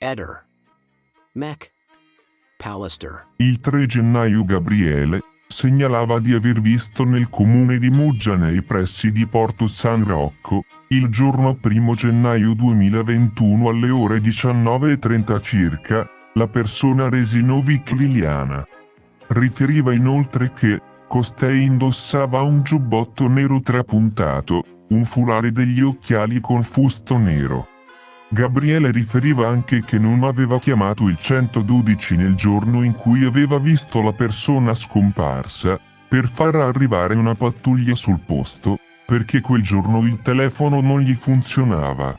Eder. Mech. Pallister. Il 3 gennaio Gabriele segnalava di aver visto nel comune di Muggia nei pressi di Porto San Rocco, il giorno 1 gennaio 2021 alle ore 19:30 circa, la persona Resinovic Liliana. Riferiva inoltre che costei indossava un giubbotto nero trapuntato, un foulard e degli occhiali con fusto nero. Gabriele riferiva anche che non aveva chiamato il 112 nel giorno in cui aveva visto la persona scomparsa, per far arrivare una pattuglia sul posto, perché quel giorno il telefono non gli funzionava.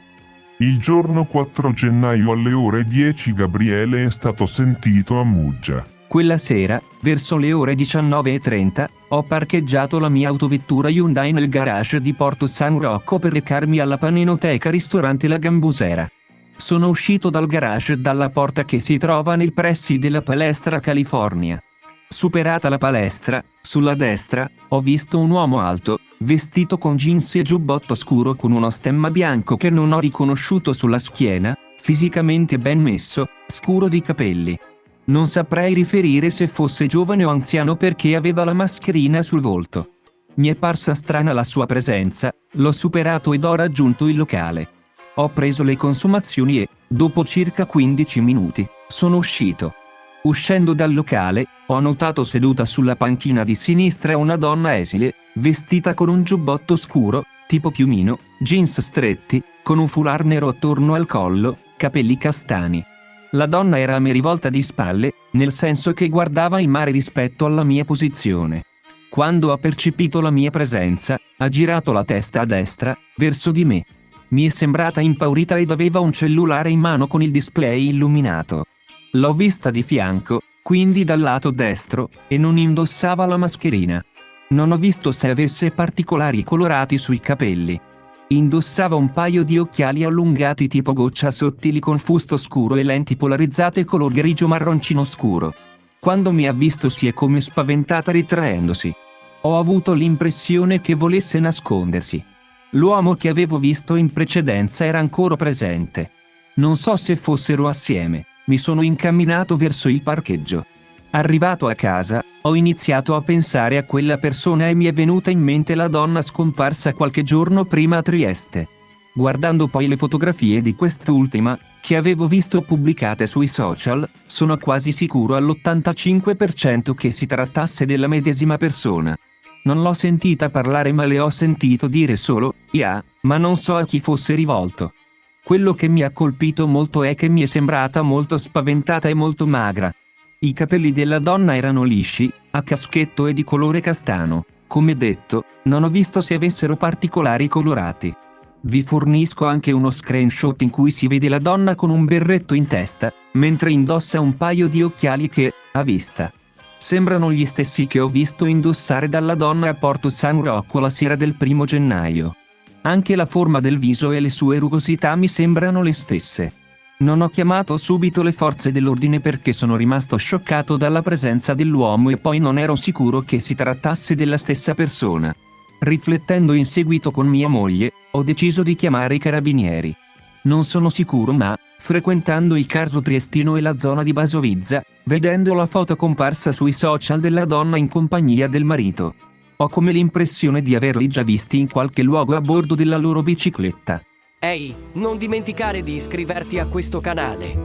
Il giorno 4 gennaio alle ore 10 Gabriele è stato sentito a Muggia. Quella sera, verso le ore 19:30, ho parcheggiato la mia autovettura Hyundai nel garage di Porto San Rocco per recarmi alla panenoteca ristorante La Gambusera. Sono uscito dal garage dalla porta che si trova nei pressi della palestra California. Superata la palestra, sulla destra, ho visto un uomo alto, vestito con jeans e giubbotto scuro con uno stemma bianco che non ho riconosciuto sulla schiena, fisicamente ben messo, scuro di capelli. Non saprei riferire se fosse giovane o anziano perché aveva la mascherina sul volto. Mi è parsa strana la sua presenza, l'ho superato ed ho raggiunto il locale. Ho preso le consumazioni e, dopo circa 15 minuti, sono uscito. Uscendo dal locale, ho notato seduta sulla panchina di sinistra una donna esile, vestita con un giubbotto scuro, tipo piumino, jeans stretti, con un foulard nero attorno al collo, capelli castani. La donna era a me rivolta di spalle, nel senso che guardava il mare rispetto alla mia posizione. Quando ha percepito la mia presenza, ha girato la testa a destra, verso di me. Mi è sembrata impaurita ed aveva un cellulare in mano con il display illuminato. L'ho vista di fianco, quindi dal lato destro, e non indossava la mascherina. Non ho visto se avesse particolari colorati sui capelli. Indossava un paio di occhiali allungati tipo goccia sottili con fusto scuro e lenti polarizzate color grigio marroncino scuro. Quando mi ha visto si è come spaventata ritraendosi. Ho avuto l'impressione che volesse nascondersi. L'uomo che avevo visto in precedenza era ancora presente. Non so se fossero assieme. Mi sono incamminato verso il parcheggio. Arrivato a casa, ho iniziato a pensare a quella persona e mi è venuta in mente la donna scomparsa qualche giorno prima a Trieste. Guardando poi le fotografie di quest'ultima, che avevo visto pubblicate sui social, sono quasi sicuro all'85% che si trattasse della medesima persona. Non l'ho sentita parlare ma le ho sentito dire solo, "Ya", ma non so a chi fosse rivolto. Quello che mi ha colpito molto è che mi è sembrata molto spaventata e molto magra. I capelli della donna erano lisci, a caschetto e di colore castano. Come detto, non ho visto se avessero particolari colorati. Vi fornisco anche uno screenshot in cui si vede la donna con un berretto in testa, mentre indossa un paio di occhiali che, a vista, sembrano gli stessi che ho visto indossare dalla donna a Porto San Rocco la sera del 1 gennaio. Anche la forma del viso e le sue rugosità mi sembrano le stesse. Non ho chiamato subito le forze dell'ordine perché sono rimasto scioccato dalla presenza dell'uomo e poi non ero sicuro che si trattasse della stessa persona. Riflettendo in seguito con mia moglie, ho deciso di chiamare i carabinieri. Non sono sicuro ma, frequentando il Carso Triestino e la zona di Basovizza, vedendo la foto comparsa sui social della donna in compagnia del marito, ho come l'impressione di averli già visti in qualche luogo a bordo della loro bicicletta. Ehi, non dimenticare di iscriverti a questo canale.